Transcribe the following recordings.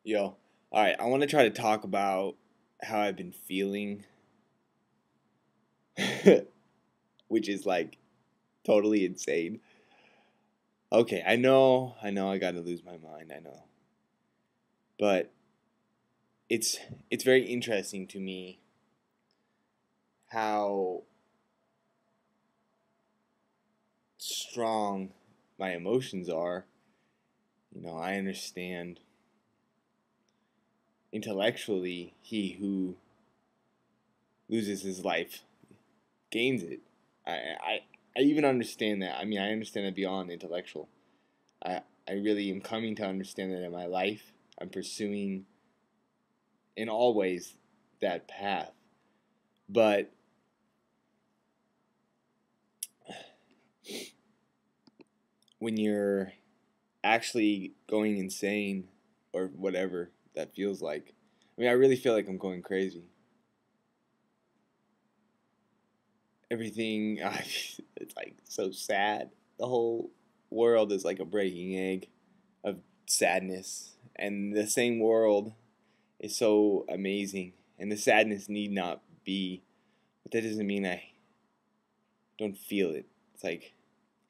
Yo, alright, I want to try to talk about how I've been feeling, which is like totally insane. Okay, I know I gotta lose my mind, I know. But it's very interesting to me how strong my emotions are. I understand intellectually he who loses his life gains it. I I I even understand that. I mean, I understand that beyond intellectual. I really am coming to understand that in my life. I'm pursuing in all ways that path. But when you're actually going insane or whatever that feels like, I mean, I really feel like I'm going crazy. Everything, it's like so sad. The whole world is like a breaking egg of sadness. And the same world is so amazing. And the sadness need not be, but that doesn't mean I don't feel it. It's like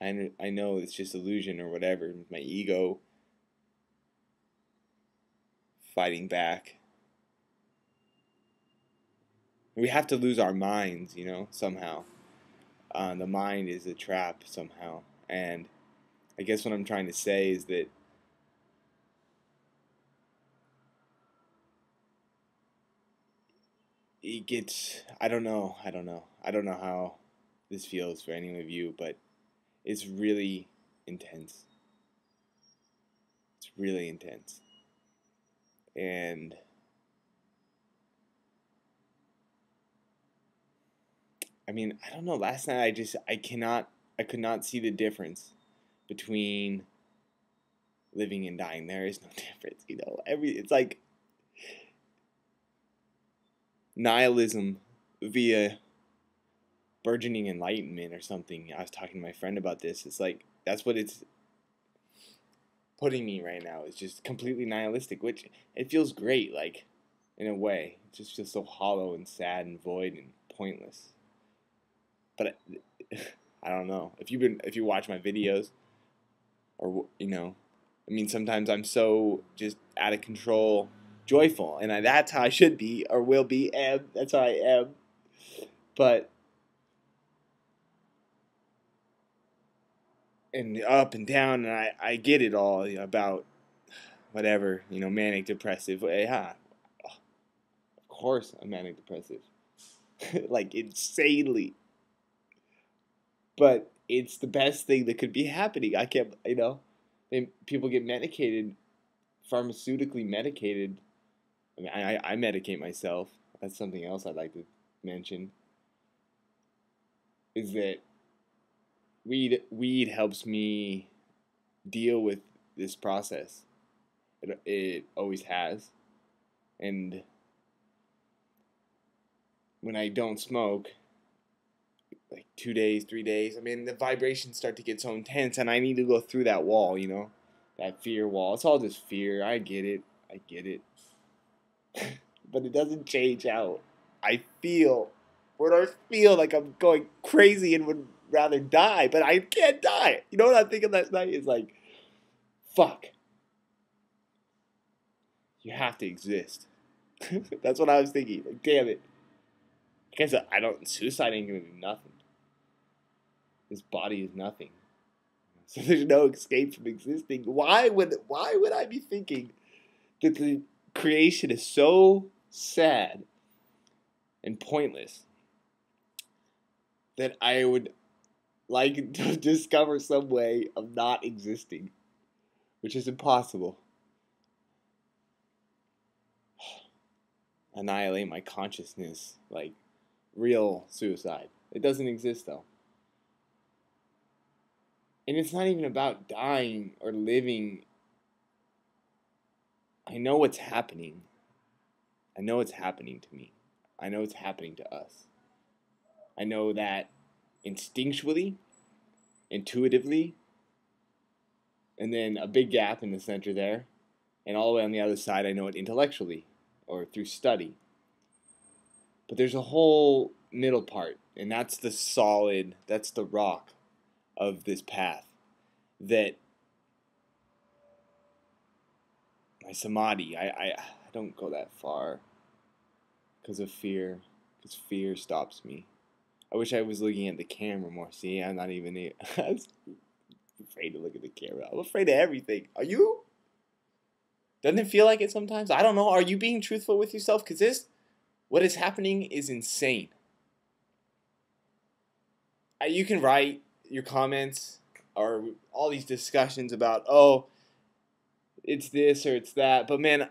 I know it's just illusion or whatever. My ego fighting back. We have to lose our minds, somehow. The mind is a trap somehow. And I guess what I'm trying to say is that it gets. I don't know how this feels for any of you, but it's really intense. It's really intense. And I mean, I don't know. Last night I could not see the difference between living and dying. There is no difference. It's like nihilism via burgeoning enlightenment or something. I was talking to my friend about this. It's like that's what it's putting me right now. It's just completely nihilistic, which it feels great, like in a way. It just feels so hollow and sad and void and pointless. But I don't know if you watch my videos or I mean, sometimes I'm so just out of control, joyful, and that's how I should be or will be, and that's how I am. But and up and down, and I get it all about whatever manic depressive. Yeah, of course I'm manic depressive, like insanely. But it's the best thing that could be happening. I can't, people get medicated, pharmaceutically medicated. I mean, I medicate myself. That's something else I'd like to mention. Is that weed helps me deal with this process. It always has. And when I don't smoke, like 2 days, 3 days, I mean, the vibrations start to get so intense, and I need to go through that wall, that fear wall. It's all just fear. I get it. I get it. But it doesn't change out. I feel, when I feel like I'm going crazy and would rather die, but I can't die. You know what I'm thinking last night? Is like, fuck, you have to exist. That's what I was thinking. Like, damn it. Because I don't, suicide ain't gonna do nothing. This body is nothing. So there's no escape from existing. Why would I be thinking that the creation is so sad and pointless that I would like to discover some way of not existing, which is impossible. Annihilate my consciousness, like real suicide. It doesn't exist though. And it's not even about dying or living. I know what's happening. I know it's happening to me. I know it's happening to us. I know that instinctually, intuitively, and then a big gap in the center there. And all the way on the other side, I know it intellectually or through study. But there's a whole middle part, and that's the solid, that's the rock of this path. That my samadhi, I don't go that far because of fear, because fear stops me. I wish I was looking at the camera more. See, I'm not even I'm afraid to look at the camera. I'm afraid of everything. Are you? Doesn't it feel like it sometimes? I don't know. Are you being truthful with yourself? Because what is happening is insane. You can write your comments or all these discussions about, oh, it's this or it's that. But man,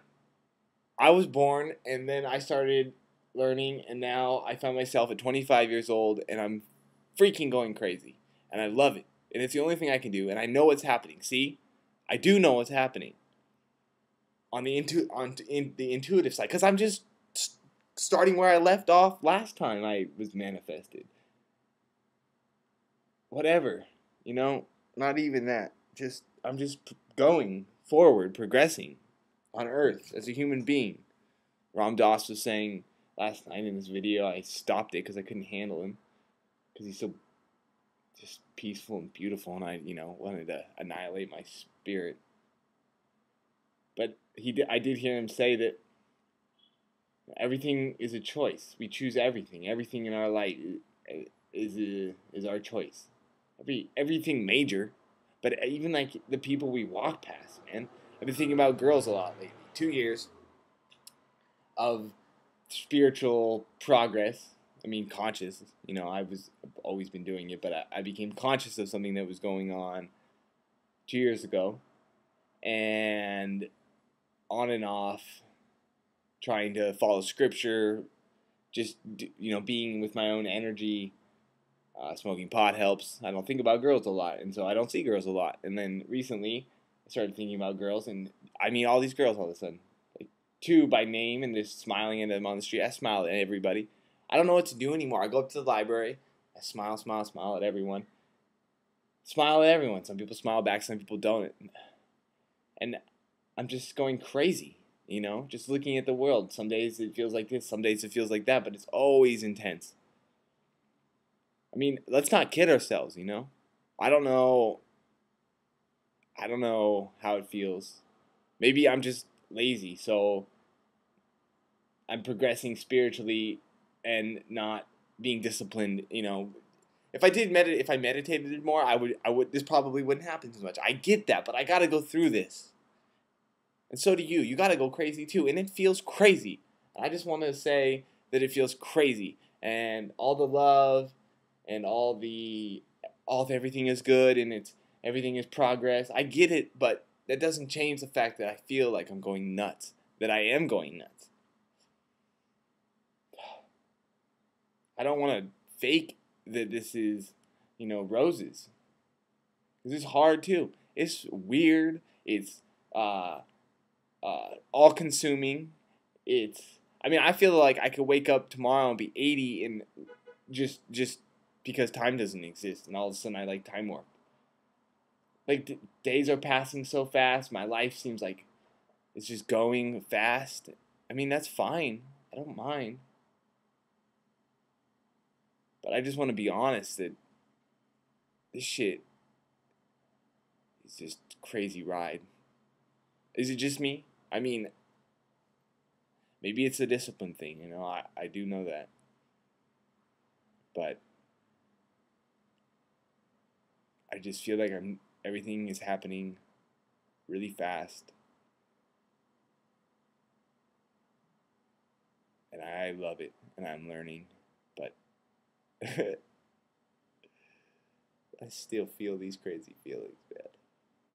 I was born and then I started learning, and now I find myself at 25 years old and I'm freaking going crazy. And I love it. And it's the only thing I can do. And I know what's happening. See? I do know what's happening on the intuitive side, because I'm just starting where I left off last time I was manifested. Whatever, not even that. I'm just going forward, progressing on Earth as a human being. Ram Dass was saying last night in this video, I stopped it because I couldn't handle him, because he's so just peaceful and beautiful, and I, wanted to annihilate my spirit. But I did hear him say that everything is a choice. We choose everything. Everything in our life is our choice. Everything major, but even like the people we walk past, man. I've been thinking about girls a lot lately. 2 years of spiritual progress. I mean, conscious. I've always been doing it, but I became conscious of something that was going on 2 years ago, and on and off, trying to follow scripture, just being with my own energy. Smoking pot helps. I don't think about girls a lot, and so I don't see girls a lot. And then recently, I started thinking about girls, and I meet all these girls all of a sudden. Like 2 by name, and just smiling at them on the street. I smile at everybody. I don't know what to do anymore. I go up to the library. I smile at everyone. Smile at everyone. Some people smile back, some people don't. And I'm just going crazy, just looking at the world. Some days it feels like this, some days it feels like that, but it's always intense. I mean, let's not kid ourselves, I don't know how it feels. Maybe I'm just lazy, so I'm progressing spiritually and not being disciplined, If I meditated more, this probably wouldn't happen as much. I get that, but I got to go through this. And so do you. You got to go crazy too, and it feels crazy. I just want to say that it feels crazy, and all the love and everything is good, and everything is progress. I get it, but that doesn't change the fact that I feel like I'm going nuts, that I am going nuts. I don't want to fake that this is, roses. This is hard too. It's weird. It's all-consuming. I feel like I could wake up tomorrow and be 80 and just because time doesn't exist, and all of a sudden I like time warp. Like, days are passing so fast. My life seems like it's just going fast. That's fine. I don't mind. But I just want to be honest that this shit is just a crazy ride. Is it just me? Maybe it's a discipline thing, I do know that. But I just feel like everything is happening really fast. And I love it, and I'm learning, but I still feel these crazy feelings, man.